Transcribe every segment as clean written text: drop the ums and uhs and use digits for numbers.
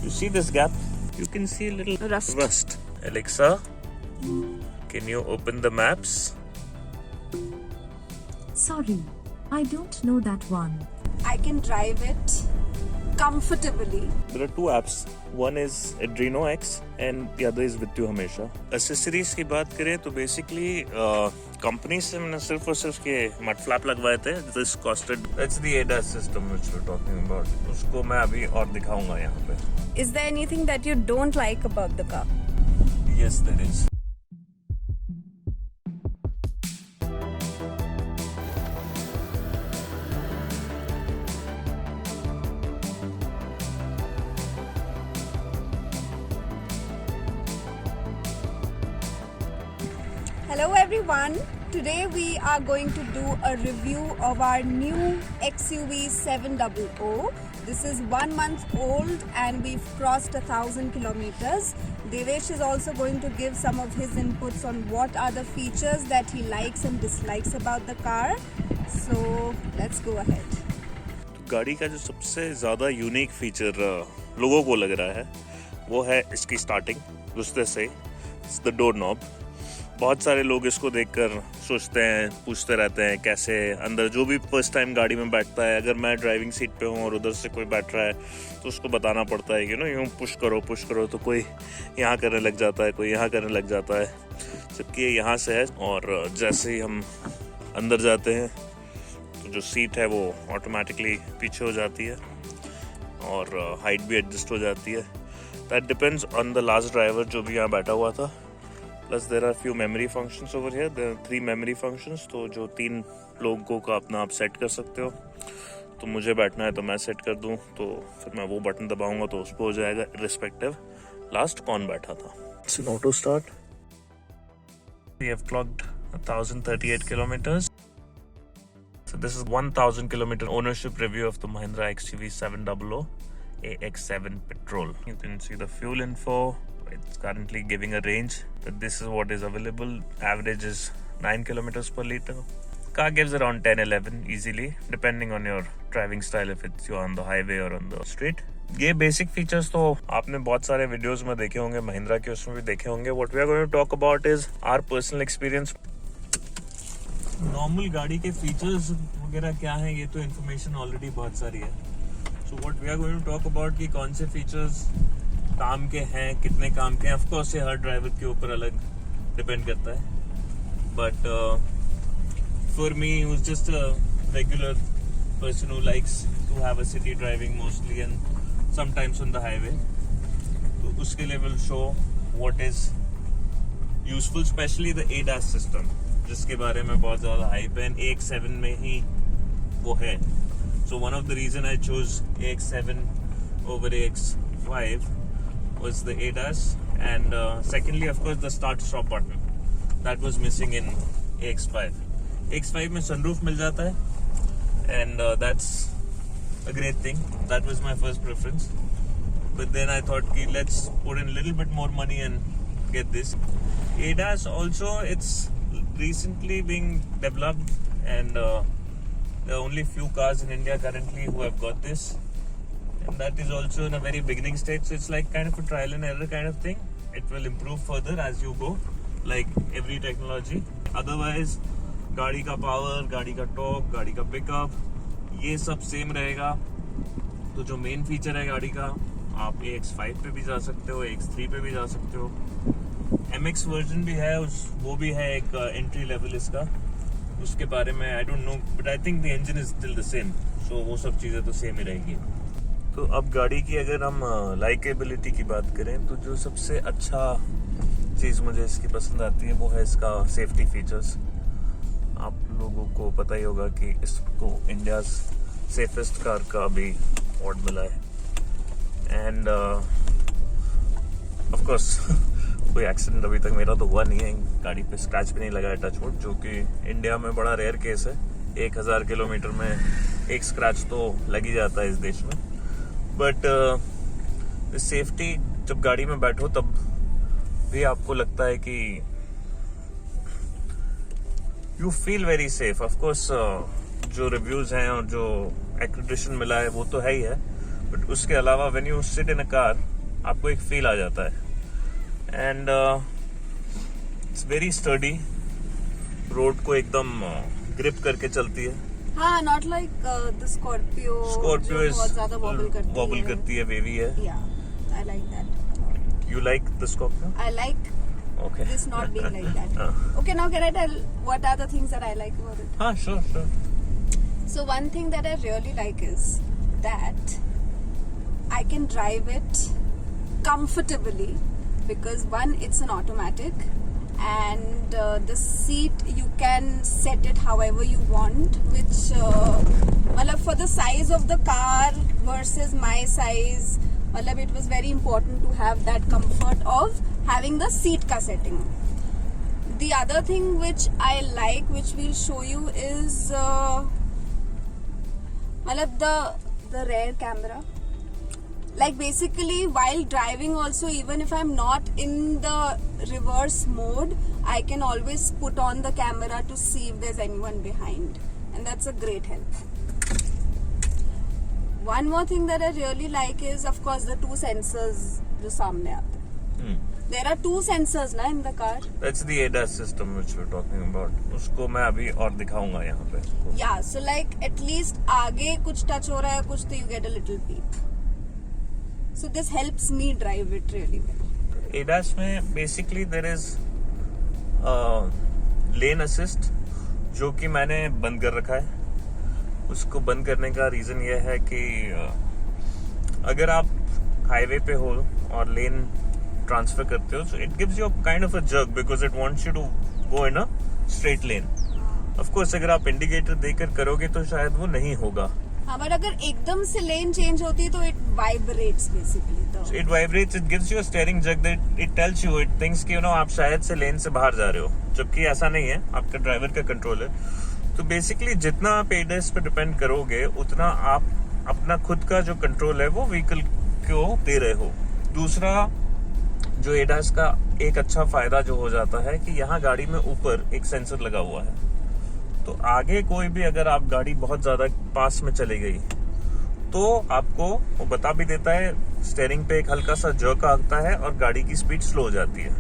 You see this gap? You can see a little rust. Alexa, can you open the maps? Sorry, I don't know that one. I can drive it comfortably. There are two apps. One is Adreno X and the other is With You Hamesha. Accessories की बात करें तो basically company से मैंने सिर्फ और सिर्फ ये मड फ्लैप लगवाए थे. This costed. That's the ADAS system which we're talking about. उसको मैं अभी और दिखाऊंगा यहाँ पे. Is there anything that you don't like about the car? Yes, there is. Hello everyone. Today we are going to do a review of our new XUV 700. This is 1 month old and we've crossed 1,000 kilometers. Devesh is also going to give some of his inputs on what are the features that he likes and dislikes about the car. So let's go ahead. गाड़ी का जो सबसे ज़्यादा unique feature लोगों को लग रहा है वो है इसकी स्टार्टिंग. गुस्से से द डोर नॉब. बहुत सारे लोग इसको देखकर सोचते हैं, पूछते रहते हैं कैसे अंदर. जो भी फर्स्ट टाइम गाड़ी में बैठता है, अगर मैं ड्राइविंग सीट पे हूँ और उधर से कोई बैठ रहा है तो उसको बताना पड़ता है कि यूँ पुश करो तो कोई यहाँ करने लग जाता है, कोई यहाँ करने लग जाता है. जबकि ये यहाँ से है और जैसे ही हम अंदर जाते हैं तो जो सीट है वो ऑटोमेटिकली पीछे हो जाती है और हाइट भी एडजस्ट हो जाती है. That depends on the last driver जो भी यहाँ बैठा हुआ था. Plus there are few memory functions over here. There are 3 memory functions. तो जो 3 लोगों का अपना आप सेट कर सकते हो. तो मुझे बैठना है तो मैं सेट कर दूं तो फिर मैं वो बटन दबाऊंगा तो उस पर हो जाएगा irrespective लास्ट कौन बैठा था. It's an auto start. We have clocked 1,038 kilometers. So this is 1,000 kilometer ownership review of the Mahindra XUV 700 AX7 petrol. You can see the fuel info. It's currently giving a range that this is what is available. Average is 9 kilometers per liter. Car gives around 10-11 easily depending on your driving style, if it's you're on the highway or on the street. ये basic features तो आपने बहुत सारे videos में देखे होंगे, महिंद्रा के उसमें भी देखे होंगे. What we are going to talk about is our personal experience. Normal गाड़ी के फीचर्स वगैरह क्या हैं ये तो इन्फॉर्मेशन ऑलरेडी बहुत सारी है. So what we are going to talk about कि कौन से फीचर्स काम के हैं, कितने काम के हैं. ऑफ कोर्स ये हर ड्राइवर के ऊपर अलग डिपेंड करता है. But for me whose just a regular person who likes to have a city driving mostly and sometimes on the highway, तो उसके लिए will show what is useful, specially the ADAS system जिसके बारे में बहुत ज़्यादा हाइप है and AX7 में ही वो है. So one of the reason I choose AX7 over AX5 was the ADAS and secondly of course the start stop button that was missing in AX5. AX5 में sunroof मिल जाता है and that's a great thing. That was my first preference, but then I thought ki let's put in a little bit more money and get this. ADAS also, it's recently being developed and there are only few cars in India currently who have got this. And that is also in a very beginning stage, so it's like kind of a trial and error kind of thing. It will improve further as you go, like every technology. Otherwise गाड़ी का power, गाड़ी का torque, गाड़ी का pickup ये सब same रहेगा. तो जो मेन फीचर है गाड़ी का, आप AX5 पे भी जा सकते हो, AX3 पे भी जा सकते हो. MX वर्जन भी है, वो भी है एक एंट्री लेवल इसका. उसके बारे में I don't know, but I think the engine is still the same. So वो सब चीज़ें तो सेम ही रहेगी. तो अब गाड़ी की अगर हम लाइकेबिलिटी की बात करें तो जो सबसे अच्छा चीज़ मुझे इसकी पसंद आती है वो है इसका सेफ्टी फीचर्स. आप लोगों को पता ही होगा कि इसको इंडिया सेफेस्ट कार का भी अवार्ड मिला है एंड ऑफ कोर्स कोई एक्सीडेंट अभी तक मेरा तो हुआ नहीं है. गाड़ी पे स्क्रैच भी नहीं लगा है, टच वुड, जो कि इंडिया में बड़ा रेयर केस है. 1000 किलोमीटर में एक स्क्रैच तो लग ही जाता है इस देश में. बट सेफ्टी, जब गाड़ी में बैठो तब भी आपको लगता है कि you feel very safe. Of course जो रिव्यूज हैं और जो एक्रेडिटेशन मिला है वो तो है ही है, बट उसके अलावा when you sit in a car आपको एक फील आ जाता है and it's very study, road को एकदम ग्रिप करके चलती है। हाँ, not like the Scorpio. Scorpio is बहुत ज्यादा वॉबल करती है, वेवी है। या I like that. You like the Scorpio? I like Okay. this not being like that. Okay, now can I tell what are the things that I like about it? हाँ, sure. So one thing that I really like is that I can drive it comfortably because one, it's an automatic, and the seat you can set it however you want, which मतलब for the size of the car versus my size, मतलब it was very important to have that comfort of having the seat ka setting. The other thing which I like, which we'll show you, is मतलब the rear camera. Like basically while driving also, even if I'm not in the reverse mode, I can always put on the camera to see if there's anyone behind, and that's a great help. One more thing that I really like is, of course, the two sensors जो सामने आते हैं. There are two sensors ना in the car. That's the ADAS system which we're talking about. उसको मैं अभी और दिखाऊंगा यहाँ पे। Yeah, so like at least आगे कुछ touch हो रहा है कुछ, तो you get a little peep. So this helps me drive it really well. ADAS में basically there is lane assist, जो कि मैंने बंद कर रखा है। उसको बंद करने का रीजन ये है कि अगर आप हाईवे पे हो और लेन ट्रांसफर करते हो, so it gives you a kind of a jerk because it wants you to go in a straight lane. Of course, अगर आप इंडिकेटर देकर करोगे तो शायद वो नहीं होगा। हाँ, but अगर एकदम से लेन चेंज होती है तो it vibrates basically. So it vibrates, it gives you a steering jerk that it tells you, it thinks कि आप शायद से लेन से बाहर जा रहे हो, जबकि ऐसा नहीं है, आपका ड्राइवर का कंट्रोल है। तो बेसिकली जितना आप ADAS पे डिपेंड करोगे उतना आप अपना खुद का जो कंट्रोल है वो व्हीकल को दे रहे हो। दूसरा जो ADAS का एक अच्छा फायदा जो हो जाता है कि यहाँ गाड़ी में ऊपर एक सेंसर लगा हुआ है, तो आगे कोई भी अगर आप गाड़ी बहुत ज्यादा पास में चली गई तो आपको वो बता भी देता है, स्टीयरिंग पे एक हल्का सा जर्क आता है और गाड़ी की स्पीड स्लो हो जाती है।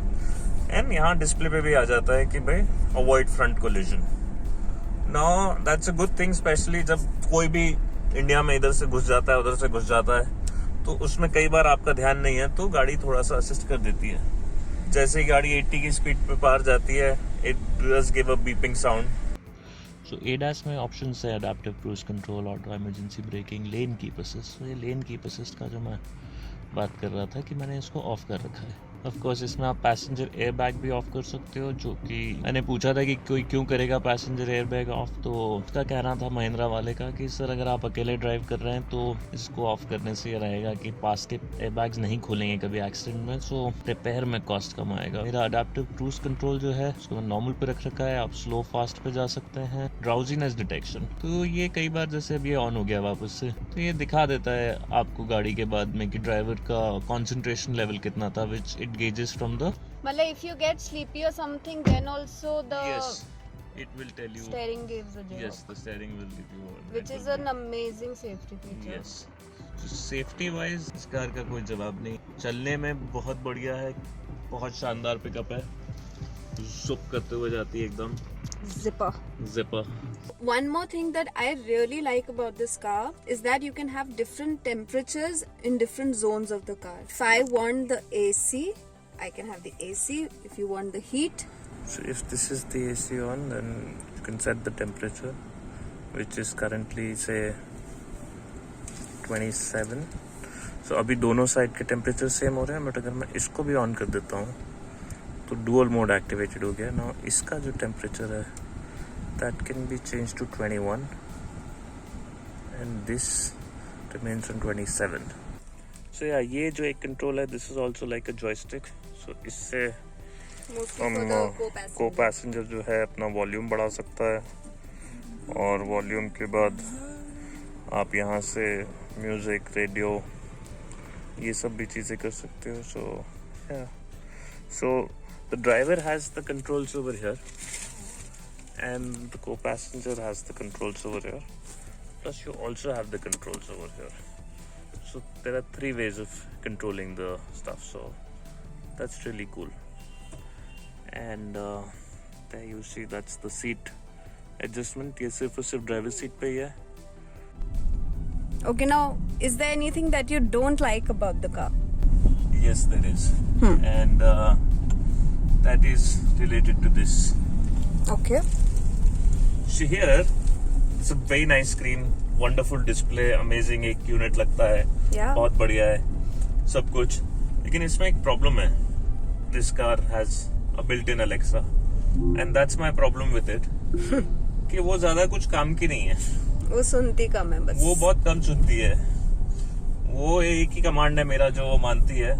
एंड यहाँ डिस्प्ले पे भी आ जाता है कि भाई avoid front collision. Now that's a good thing, specially जब कोई भी इंडिया में इधर से घुस जाता है उधर से घुस जाता है, तो उसमें कई बार आपका ध्यान नहीं है तो गाड़ी थोड़ा सा असिस्ट कर देती है। जैसे ही गाड़ी 80 की स्पीड पे पार जाती है, it does give a beeping sound. So ADAS में ऑप्शन है adaptive cruise control, auto emergency breaking, lane keep assist. ये लेन कीप असिस्ट का जो मैं बात कर रहा था कि मैंने इसको ऑफ कर रखा है। ऑफ कोर्स इसमें आप पैसेंजर एयर बैग भी ऑफ कर सकते हो, जो कि मैंने पूछा था कि कोई क्यों करेगा पैसेंजर एयर बैग ऑफ, तो उसका कहना था महिंद्रा वाले का कि सर अगर आप अकेले ड्राइव कर रहे हैं तो इसको ऑफ करने से ये रहेगा कि पास के एयर बैग्स नहीं खोलेंगे कभी एक्सीडेंट में, सो रिपेयर में कॉस्ट कम आएगा। मेरा अडैप्टिव क्रूज कंट्रोल जो है उसको मैं नॉर्मल पे रख रखा है, आप स्लो फास्ट पे जा सकते हैं। ड्राउजीनेस डिटेक्शन, तो ये कई बार जैसे अब ये ऑन हो गया वापस से, तो ये दिखा देता है आपको गाड़ी के बाद में कि ड्राइवर का कॉन्सेंट्रेशन लेवल कितना था, which it gauges from the, मतलब if you get sleepy or something, then also the it will tell you, steering gives a jerk. yes, the steering will give you Which is an amazing safety feature. yes. Safety wise इस car का कोई जवाब नहीं, चलने में बहुत बढ़िया है, बहुत शानदार पिकअप है, जुप करते हुए जाती है एकदम zipper. One more thing that I really like about this car is that you can have different temperatures in different zones of the car. If I want the AC, I can have the AC. If you want the heat, so if this is the AC on, then you can set the temperature, which is currently say 27. So अभी दोनों side के temperature same हो रहे हैं, but अगर मैं इसको भी ऑन कर देता हूँ तो डुअल मोड एक्टिवेटेड हो गया ना। इसका जो टेम्परेचर है that can be change to 21 and this remains on 27. So या ये जो एक कंट्रोल है, this is also like a joystick. So इससे हम को पैसेंजर जो है अपना वॉल्यूम बढ़ा सकता है, और वॉल्यूम के बाद आप यहाँ से म्यूज़िक, रेडियो, ये सब भी चीज़ें कर सकते हो। सो the driver has the controls over here and the co-passenger has the controls over here, plus you also have the controls over here. So there are 3 ways of controlling the stuff, so that's really cool. And there you see, that's the seat adjustment. ये सिर्फ और सिर्फ driver seat पे ही है. Okay, now, is there anything that you don't like about the car? Yes, there is. And that is related to this. Okay. So here, it's a very nice screen, wonderful display, amazing, एक unit लगता है. Yeah. बहुत बढ़िया है सब कुछ. लेकिन इसमें एक प्रॉब्लम है. This car has a built-in Alexa, and that's my problem with it. कि वो ज्यादा कुछ काम की नहीं है. वो सुनती कम है बस. वो बहुत कम सुनती है. वो एक ही कमांड है मेरा जो वो मानती है.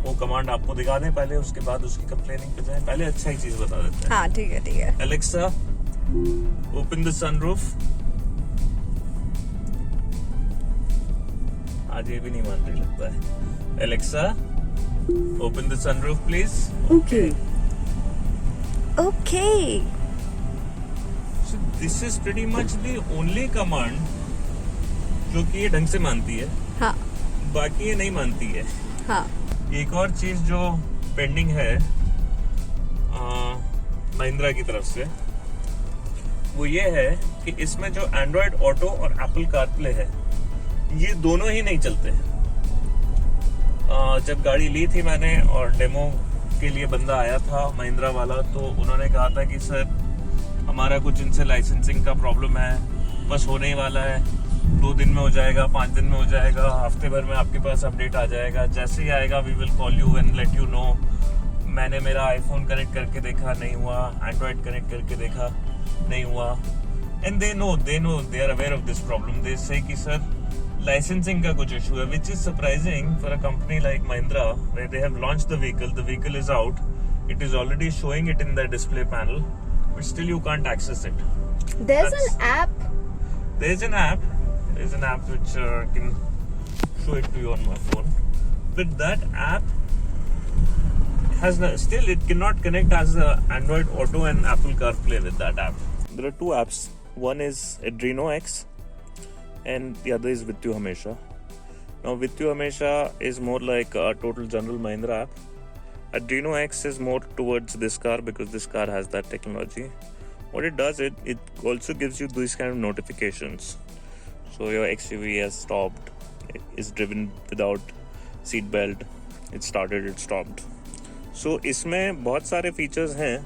वो कमांड आपको दिखा दें पहले, उसके बाद उसकी कंप्लेनिंग पे जाएं. पहले अच्छा ही चीज बता देते हैं. हाँ ठीक है ठीक है. Alexa, open the sunroof. आज ये भी नहीं मान रही लगता है. Alexa, open the sunroof please. Okay. Okay. So this is pretty much the only command जो कि ये ढंग से मानती है. हाँ बाकी ये नहीं मानती है. हाँ. एक और चीज जो पेंडिंग है महिंद्रा की तरफ से, वो ये है कि इसमें जो एंड्रॉयड ऑटो और एप्पल कारप्ले है, ये दोनों ही नहीं चलते. जब गाड़ी ली थी मैंने और डेमो के लिए बंदा आया था महिंद्रा वाला, तो उन्होंने कहा था कि सर हमारा कुछ इनसे लाइसेंसिंग का प्रॉब्लम है, बस होने ही वाला है, 2 दिन में हो जाएगा, 5 दिन में हो जाएगा, हफ्ते भर में आपके पास अपडेट आ जाएगा, जैसे ही आएगा we will call you and let you know. मैंने मेरा आईफोन कनेक्ट करके देखा, नहीं हुआ. एंड्रॉयड कनेक्ट करके देखा, नहीं हुआ. And they know they are aware of this problem. They say कि सर लाइसेंसिंग का कुछ इशू है, which is surprising for a company like Mahindra where they have launched the vehicle is out, it is already showing it in the display panel, but still you can't access it. There's an app. There's an app which can show it to you on my phone, but that app still it cannot connect as the Android Auto and Apple CarPlay with that app. There are 2 apps. One is Adreno X and the other is With You Hamesha. Now With You Hamesha is more like a total general Mahindra app. Adreno X is more towards this car because this car has that technology. What it does, it also gives you these kind of notifications. So your XUV has stopped, is driven without seat belt, it started, it stopped. So इसमें बहुत सारे features हैं.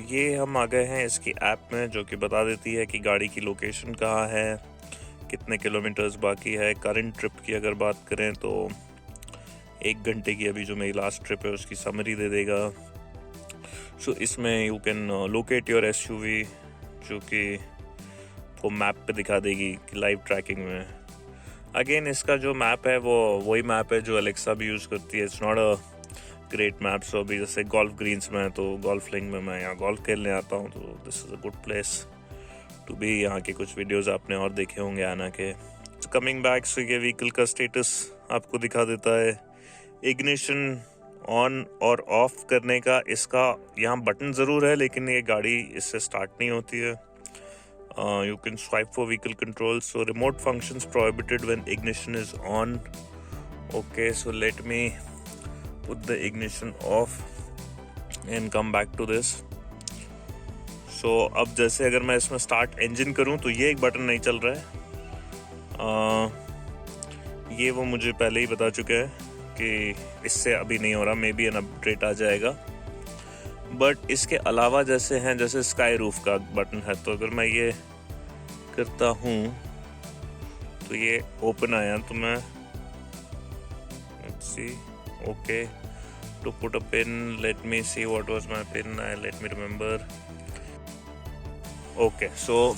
ये हम आ गए हैं इसकी app में, जो कि बता देती है कि गाड़ी की लोकेशन कहाँ है, कितने किलोमीटर्स बाकी है. करंट ट्रिप की अगर बात करें तो 1 घंटे की अभी जो मेरी लास्ट ट्रिप है उसकी समरी दे देगा. सो इसमें you can locate your SUV, जो कि वो मैप पे दिखा देगी कि लाइव ट्रैकिंग में. अगेन इसका जो मैप है वो वही मैप है जो अलेक्सा भी यूज़ करती है. It's not a great map. So अभी जैसे गोल्फ ग्रीन्स में, तो गोल्फ लिंग में मैं यहाँ गोल्फ खेलने आता हूँ, तो this is a good place to be. यहाँ के कुछ वीडियोज़ आपने और देखे होंगे आना के. कमिंग बैक, सो ये व्हीकल का स्टेटस आपको दिखा देता है. इग्निशन ऑन और ऑफ करने का इसका यहाँ बटन ज़रूर है, लेकिन ये गाड़ी इससे स्टार्ट नहीं होती है. You can swipe for vehicle control. So remote functions prohibited when ignition is on. Okay, so let me put the ignition off and come back to this. So अब जैसे अगर मैं इसमें स्टार्ट इंजन करूं तो ये एक बटन नहीं चल रहा है. ये वो मुझे पहले ही बता चुका है कि इससे अभी नहीं हो रहा, मे बी एन अपडेट आ जाएगा. बट इसके अलावा जैसे हैं, जैसे स्काई रूफ का बटन है, तो अगर मैं ये करता हूँ तो ये ओपन आया. तो मैं let's see, okay, to put a pin, let me see what was my pin, let me remember. Okay, so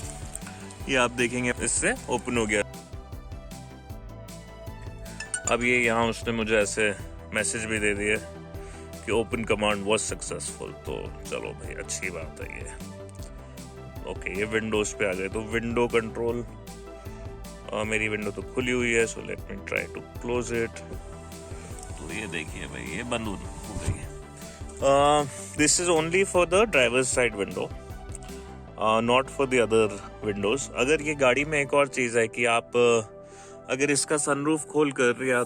ये आप देखेंगे इससे ओपन हो गया. अब ये यहाँ उसने मुझे ऐसे मैसेज भी दे दिया कि ओपन कमांड वाज सक्सेसफुल. तो चलो भाई, अच्छी बात है ये. ओके, ये विंडोज पे आ गए. तो विंडो कंट्रोल, मेरी विंडो तो खुली हुई है, so let me try to close it. तो ये देखिए भाई, ये बंद हो गई है. This is only for the drivers side window, not for the other windows. अगर ये गाड़ी में एक और चीज़ है कि आप अगर इसका सनरूफ खोल कर या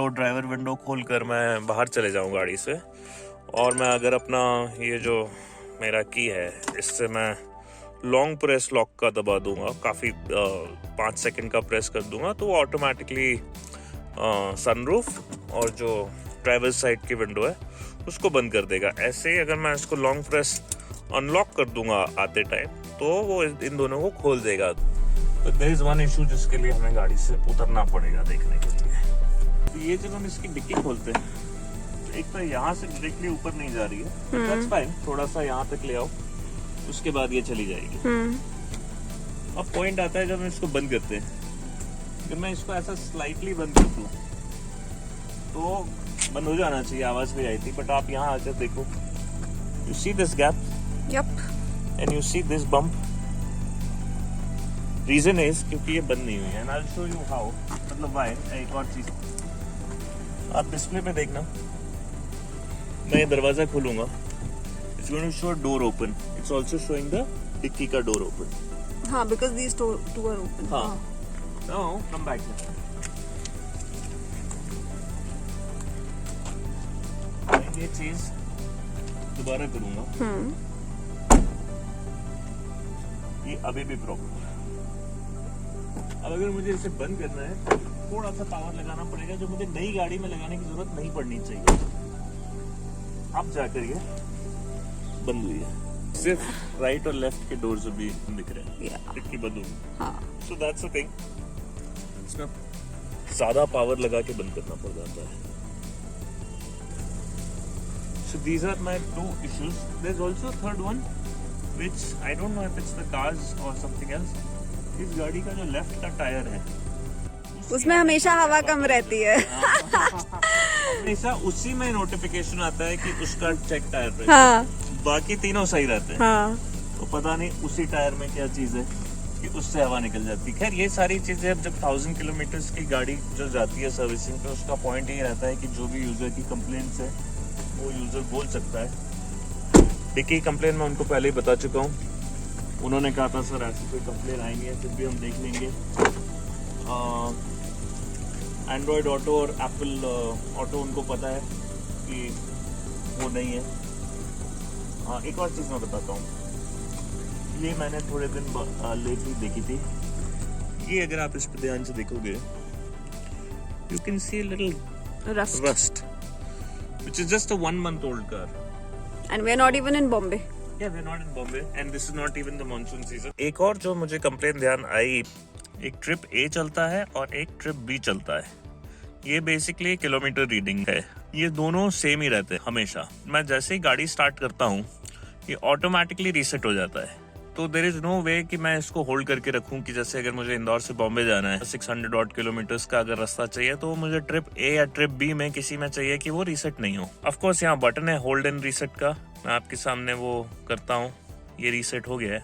ड्राइवर विंडो खोल कर मैं बाहर चले जाऊं गाड़ी से, और मैं अगर अपना ये जो मेरा की है इससे मैं लॉन्ग प्रेस लॉक का दबा दूंगा, काफ़ी 5 सेकंड का प्रेस कर दूंगा, तो ऑटोमेटिकली सनरूफ और जो ड्राइवर साइड की विंडो है उसको बंद कर देगा। ऐसे ही अगर मैं इसको लॉन्ग प्रेस अनलॉक कर दूंगा आते टाइम, तो वो इन दोनों को खोल देगा। तो देयर इज वन इशू जिसके लिए हमें गाड़ी से उतरना पड़ेगा देखने के लिए। तो ये जब हम इसकी डिक्की खोलते हैं, तो एक तो यहाँ से डायरेक्टली ऊपर नहीं जा रही है, दैट्स फाइन, थोड़ा सा यहाँ तक ले आओ, उसके बाद ये चली जाएगी। अब पॉइंट आता है जब हम इसको बंद करते हैं, अगर मैं इसको ऐसा स्लाइटली बंद कर दूं तो बंद हो जाना चाहिए, आवाज भी आई थी, बट आप यहाँ आकर देखो, you see this gap and you see this bump. Reason is क्योंकि ये बंद नहीं हुई है, and I will show you how, मतलब व्हाई। एक और चीज आप डिस्प्ले पे देखना, मैं ये दरवाजा खोलूंगा, it's going to show door open, it's also showing the dickey का डोर ओपन। हाँ, because these two are open. हाँ, now come back here. मैं ये चीज दोबारा करूंगा, ये अभी भी प्रॉब्लम है। अब अगर मुझे इसे बंद करना है तो थोड़ा सा पावर लगाना पड़ेगा, जो मुझे नई गाड़ी में लगाने की जरूरत नहीं पड़नी चाहिए। अब जाकर ये बंद हुई है, सिर्फ राइट और लेफ्ट के डोर्स अभी दिख रहे हैं, डिक्की बंद होगी। सो दैट्स द थिंग, इसमें ज्यादा पावर लगा के बंद करना पड़ जाता है। So these are my two issues. There's also a third one, which I don't know if it's the cars or something else. इस गाड़ी का जो लेफ्ट का टायर है उसमें हमेशा हवा कम रहती है। हमेशा उसी में नोटिफिकेशन आता है कि उसका चेक टायर पे। हाँ। बाकी तीनों सही रहते हैं। हाँ। तो पता नहीं उसी टायर में क्या चीज है कि उससे हवा निकल जाती है। खैर ये सारी चीजें अब जब 1000 किलोमीटर की गाड़ी जो जाती है सर्विसिंग पे, उसका पॉइंट ये रहता है कि जो भी यूजर की कंप्लेंट्स है वो यूजर बोल सकता है। डिक्की कंप्लेन मैं उनको पहले ही बता चुका हूँ, उन्होंने कहा था सर ऐसी कोई कंप्लेन आई नहीं है, फिर भी हम देख लेंगे। एंड्रॉयड ऑटो और एप्पल ऑटो उनको पता है कि वो नहीं है। एक और चीज़ मैं बताता हूँ, ये मैंने थोड़े दिन लेटली देखी थी, ये अगर आप इस पर ध्यान से देखोगे, you can see little rust, which is just a 1 month old car. And we're not even in Bombay. Yeah, we're not in Bombay, and this is not even the monsoon season. एक और जो मुझे complain ध्यान आई, एक trip A चलता है और एक ट्रिप B चलता है। ये बेसिकली किलोमीटर रीडिंग है, ये दोनों सेम ही रहते हैं हमेशा। मैं जैसे ही गाड़ी स्टार्ट करता हूँ ये ऑटोमेटिकली रीसेट हो जाता है। तो देयर इज नो वे कि मैं इसको होल्ड करके रखूं कि जैसे अगर मुझे इंदौर से बॉम्बे जाना है 600 ऑड किलोमीटर्स का अगर रास्ता चाहिए, तो मुझे ट्रिप A या ट्रिप B में किसी में चाहिए कि वो रीसेट नहीं हो। ऑफ कोर्स यहाँ बटन है होल्ड एंड रीसेट का, मैं आपके सामने वो करता हूँ, ये रीसेट हो गया है।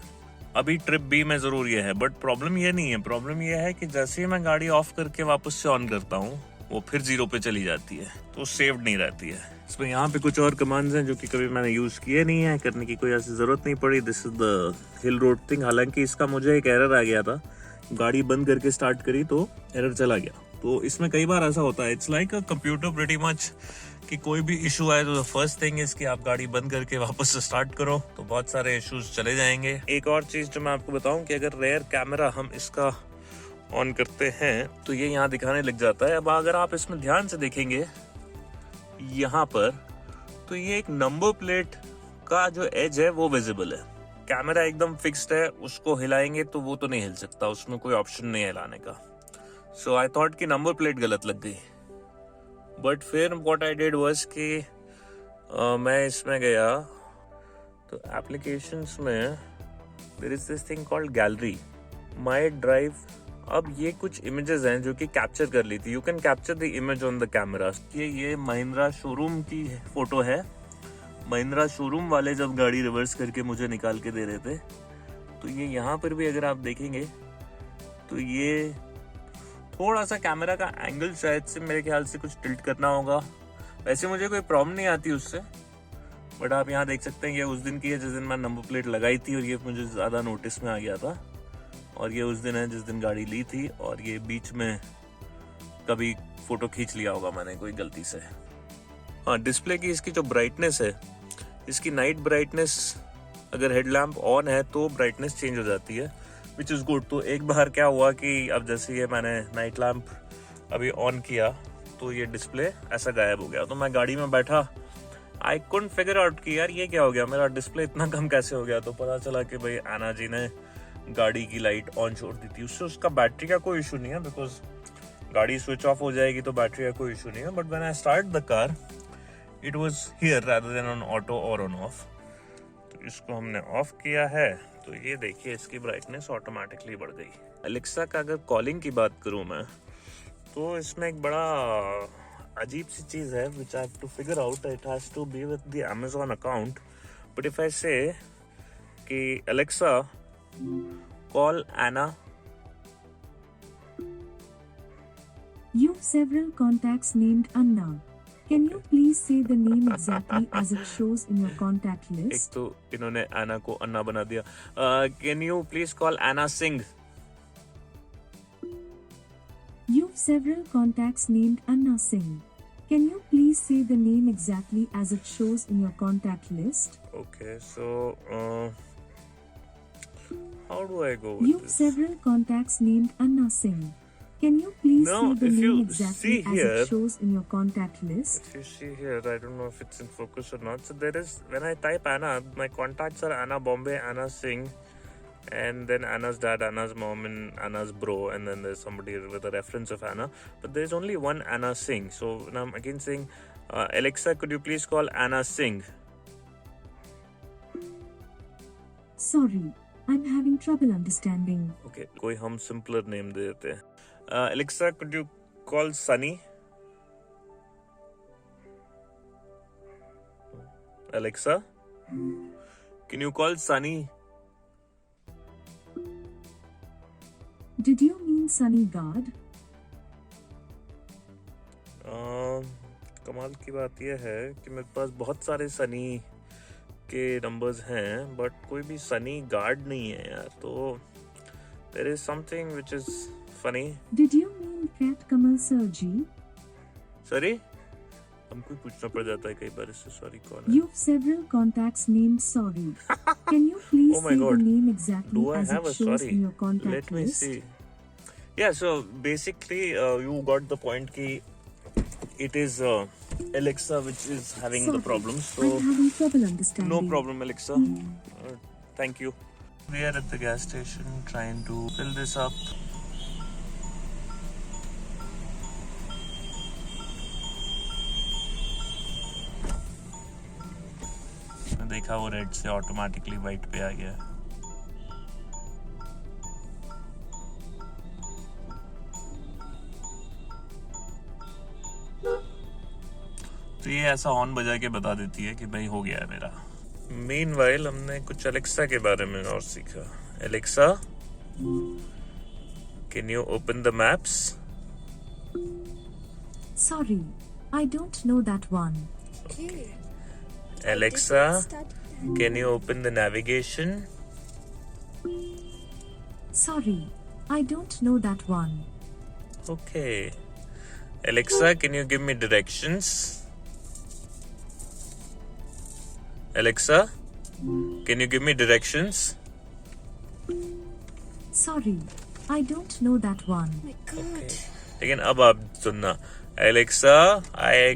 अभी ट्रिप B में जरूर ये है, बट प्रॉब्लम ये नहीं है। प्रॉब्लम ये है कि जैसे ही मैं गाड़ी ऑफ करके वापस से ऑन करता हूँ वो फिर 0 पे चली जाती है, तो सेव्ड नहीं रहती है। इसमें यहाँ पे कुछ और कमांड्स हैं जो कि कभी मैंने यूज किए नहीं है, करने की कोई ऐसी जरूरत नहीं पड़ी। This is the hill road thing. हालांकि इसका मुझे एक एरर आ गया था, गाड़ी बंद करके स्टार्ट करी तो एरर चला गया। तो इसमें कई बार ऐसा होता है, it's like a computer pretty much, कि कोई भी इशू आए तो फर्स्ट थिंग इज कि आप गाड़ी बंद करके वापस से स्टार्ट करो, तो बहुत सारे इश्यूज चले जाएंगे। एक और चीज जो मैं आपको बताऊं कि अगर रेयर कैमरा हम इसका ऑन करते हैं तो ये यहाँ दिखाने लग जाता है। अब अगर आप इसमें ध्यान से देखेंगे यहाँ पर, तो ये एक नंबर प्लेट का जो एज है वो विजिबल है। कैमरा एकदम फिक्स्ड है, उसको हिलाएंगे तो वो तो नहीं हिल सकता, उसमें कोई ऑप्शन नहीं है हिलाने का। सो आई थॉट कि नंबर प्लेट गलत लग गई, बट फिर व्हाट आई डिड वाज कि मैं इसमें गया तो एप्लीकेशंस में there is this thing called gallery, my drive. अब ये कुछ इमेजेस हैं जो कि कैप्चर कर ली थी। You can capture the image on the camera. ये महिंद्रा शोरूम की फोटो है। महिंद्रा शोरूम वाले जब गाड़ी रिवर्स करके मुझे निकाल के दे रहे थे, तो ये यहाँ पर भी अगर आप देखेंगे तो ये थोड़ा सा कैमरा का एंगल शायद से मेरे ख्याल से कुछ टिल्ट करना होगा। वैसे मुझे कोई प्रॉब्लम नहीं आती उससे, बट आप यहाँ देख सकते हैं ये उस दिन की है जिस दिन मैं नंबर प्लेट लगाई थी और ये मुझे ज़्यादा नोटिस में आ गया था। और ये उस दिन है जिस दिन गाड़ी ली थी, और ये बीच में कभी फोटो खींच लिया होगा मैंने कोई गलती से। हाँ, डिस्प्ले की इसकी जो ब्राइटनेस है, इसकी नाइट ब्राइटनेस अगर हेडलैम्प ऑन है तो ब्राइटनेस चेंज हो जाती है, विच इज़ गुड। तो एक बार क्या हुआ कि अब जैसे ये मैंने नाइट लैम्प अभी ऑन किया तो ये डिस्प्ले ऐसा गायब हो गया। तो मैं गाड़ी में बैठा, आई कुडंट फिगर आउट कि यार ये क्या हो गया, मेरा डिस्प्ले इतना कम कैसे हो गया। तो पता चला कि भाई आना जी ने गाड़ी की लाइट ऑन छोड़ दी थी। उससे उसका बैटरी का कोई इशू नहीं है, बिकॉज गाड़ी स्विच ऑफ हो जाएगी तो बैटरी का कोई इशू नहीं है। But when I start the car it was here rather than on auto और ऑन ऑफ। तो इसको हमने ऑफ किया है तो ये देखिए इसकी ब्राइटनेस ऑटोमेटिकली बढ़ गई। एलेक्सा का अगर कॉलिंग की बात करूं मैं तो इसमें एक बड़ा अजीब सी चीज है which I have to figure out. It has to be with the Amazon account. But if I say कि Alexa call Anna. You've several contacts named Anna. Can you please say the name exactly as it shows in your contact एक list? तो इन्होंने Anna को अन्ना बना दिया। Can you please call Anna Singh? You've several contacts named Anna Singh. Can you please say the name exactly as it shows in your contact list? Okay, so how do I go with You've this? several contacts named Anna Singh. Can you please No, say the if name you exactly see as here- it shows in your contact list? If you see here, I don't know if it's in focus or not. So there is, when I type Anna, my contacts are Anna Bombay, Anna Singh, and then Anna's dad, Anna's mom, and Anna's bro, and then there's somebody with a reference of Anna. But there's only one Anna Singh. So now I'm again saying, Alexa, could you please call Anna Singh? Sorry, I'm having trouble understanding. Okay, कोई हम simpler name दे देते हैं। Alexa, could you call Sunny? Alexa, can you call Sunny? Did you mean Sunny God? कमाल की बात यह है कि मेरे पास बहुत सारे सनी के नंबर्स हैं बट कोई भी सनी गार्ड नहीं है यार। तो there is something which is funny. Did you mean Cat Kamal Sirji? Sorry, हमको पूछना पड़ जाता है कई बार इससे सॉरी कौन है। You've several contacts named Sorry. Can you please Oh my say God. the name exactly Do I as have it a shows sorry? in your contact Let me list? see. Yeah, so basically you got the point कि it is Alexa which is having the Sorry, problem. So I'm having trouble understanding. no problem, Alexa. Thank you. We are at the gas station trying to fill this up. देखा वो red से automatically white पे आ गया। तो ये ऐसा horn बजा के बता देती है कि भाई हो गया है मेरा। मीनवाइल हमने कुछ एलेक्सा के बारे में और सीखा। Alexa, can you open the maps? Sorry, I don't know that one. Okay. Alexa, Start. can you open the navigation? Sorry, I don't know that one. Okay. Alexa, can you give me directions? Alexa, can you give me directions? Sorry, I don't know that one. Oh my God. लेकिन अब आप सुनना। Alexa,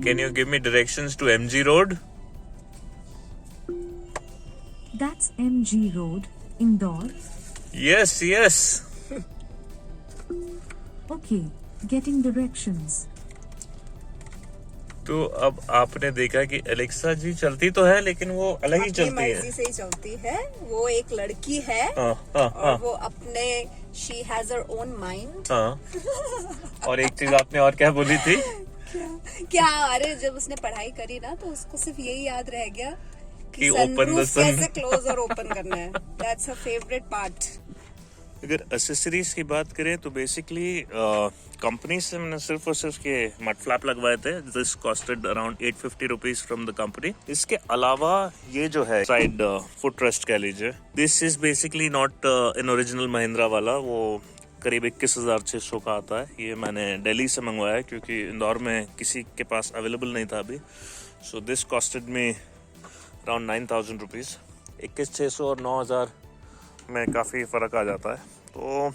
can you give me directions to MG Road? That's MG Road, Indore. Yes, yes. Okay, getting directions. तो अब आपने देखा कि Alexa जी चलती तो है लेकिन वो अलग ही अपनी चलती मर्जी है। से ही चलती है। वो एक लड़की है हाँ हाँ और हाँ वो अपने she has her own mind. हाँ। और एक चीज आपने और क्या बोली थी? क्या, अरे जब उसने पढ़ाई करी ना तो उसको सिर्फ यही याद रह गया कि open the sunroof sun. कैसे क्लोज और ओपन करना है। That's her favorite part. अगर एसेसरीज की बात करें तो बेसिकली कंपनी से मैंने सिर्फ और सिर्फ ये मड फ्लैप लगवाए थे। This costed around 850 rupees from the company. इसके अलावा ये जो है साइड फुट रेस्ट कह लीजिए, this is basically not in original Mahindra वाला, वो करीब 21,600 का आता है। ये मैंने दिल्ली से मंगवाया है क्योंकि इंदौर में किसी के पास अवेलेबल नहीं था अभी। So this costed me around 9,000 rupees. 21,600 और 9,000 में काफ़ी फ़र्क आ जाता है, तो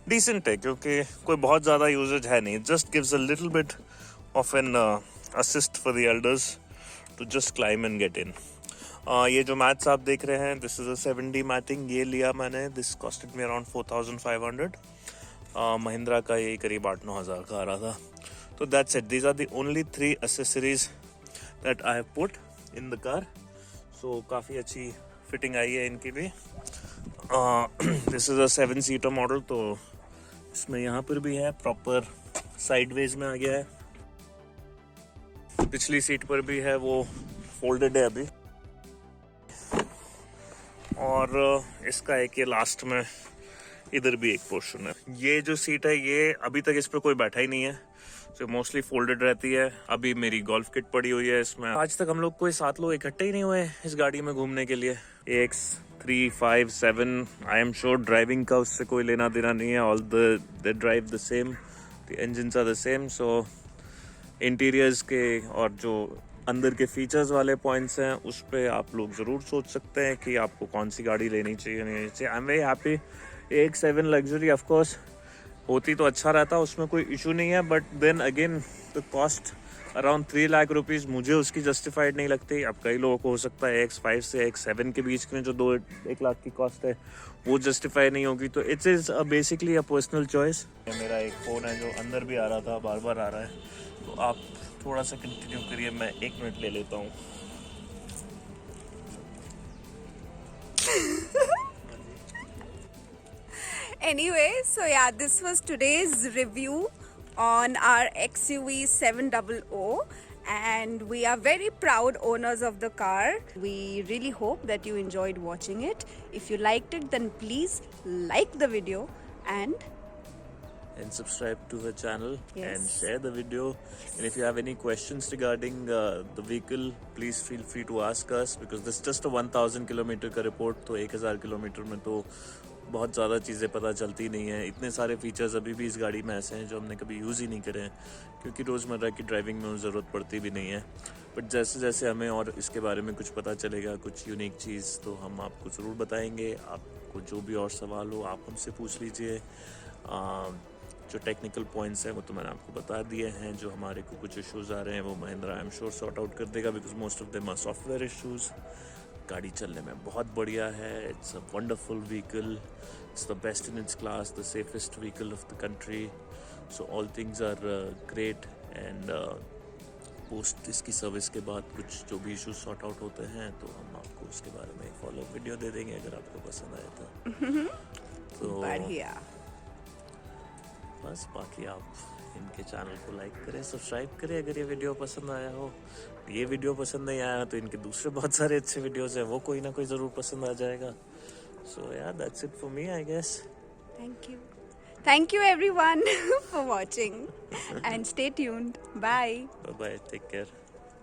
डिसेंट है क्योंकि कोई बहुत ज़्यादा यूजेज है नहीं। Just gives a little bit of an assist for the elders to just climb and get in. ये जो मैट्स आप देख रहे हैं, this is a 7D matting. ये लिया मैंने, this costed me around 4,500। Mahindra का ये करीब 8-9 हज़ार का आ रहा था। तो that's it, these are the only 3 accessories that I have put in the car. So काफ़ी अच्छी फिटिंग आई है इनकी भी। This is a 7 seater model, तो इसमें यहाँ पर भी है, प्रॉपर साइडवेज में आ गया है। पिछली सीट पर भी है, वो फोल्डेड है अभी। और इसका एक ये लास्ट में इधर भी एक पोर्शन है। ये जो सीट है, ये अभी तक इस पर कोई बैठा ही नहीं है, जो मोस्टली फोल्डेड रहती है। अभी मेरी गोल्फ किट पड़ी हुई है इसमें। आज तक हम लोग कोई 7 लोग इकट्ठे ही नहीं हुए इस गाड़ी में घूमने के लिए। AX3, 5, 7, I am sure driving का उससे कोई लेना देना नहीं है। All they drive the same, the engines are the same. So interiors के और जो अंदर के फीचर्स वाले पॉइंट्स हैं, उस पर आप लोग ज़रूर सोच सकते हैं कि आपको कौन सी गाड़ी लेनी चाहिए नहीं चाहिए। I am very happy. AX7 luxury of course होती तो अच्छा रहता, उसमें कोई इशू नहीं है, but then again the cost around 3 lakh rupees मुझे उसकी जस्टिफाइड नहीं लगती। अब कई लोगों को हो सकता है AX5 से AX7 के बीच में जो 1 लाख की कॉस्ट है वो जस्टिफाई नहीं होगी। तो it's is basically a personal choice. मेरा एक फ़ोन है जो अंदर भी आ रहा था, बार बार आ रहा है, तो आप थोड़ा सा कंटिन्यू करिए, मैं 1 मिनट ले लेता हूँ। Anyway, so yeah, this was today's review on our XUV 700, and we are very proud owners of the car. We really hope that you enjoyed watching it. If you liked it, then please like the video and subscribe to her channel. Yes. And share the video. And if you have any questions regarding the vehicle, please feel free to ask us, because this is just a 1,000 kilometre का report. तो 1,000 kilometre में तो बहुत ज़्यादा चीज़ें पता चलती नहीं है। इतने सारे फीचर्स अभी भी इस गाड़ी में ऐसे हैं जो हमने कभी यूज़ ही नहीं करे हैं, क्योंकि रोज़मर्रा की ड्राइविंग में ज़रूरत पड़ती भी नहीं है। बट जैसे जैसे हमें और इसके बारे में कुछ पता चलेगा, कुछ यूनिक चीज़, तो हम आपको ज़रूर बताएंगे। आपको जो भी और सवाल हो आप हमसे पूछ लीजिए। जो टेक्निकल पॉइंट्स हैं वो तो मैंने आपको बता दिए हैं। जो हमारे को कुछ इश्यूज़ आ रहे हैं वो Mahindra I am sure sort out कर देगा, because most of them are software issues. गाड़ी चलने में बहुत बढ़िया है। It's a wonderful vehicle, it's the best in its class, the safest vehicle of the country. So all things are great. And post इसकी service के बाद कुछ जो भी इश्यूज सॉर्ट आउट होते हैं तो हम आपको उसके बारे में फॉलो वीडियो दे देंगे अगर आपको पसंद आए तो बढ़िया। बस बाकी आप इनके चैनल को लाइक करें, सब्सक्राइब करें अगर ये वीडियो पसंद आया हो। ये वीडियो पसंद नहीं आया तो इनके दूसरे बहुत सारे अच्छे वीडियोस हैं, वो कोई ना कोई ज़रूर पसंद आ जाएगा। सो या that's it for me I guess. Thank you everyone for watching and stay tuned. Bye. Bye bye, take care.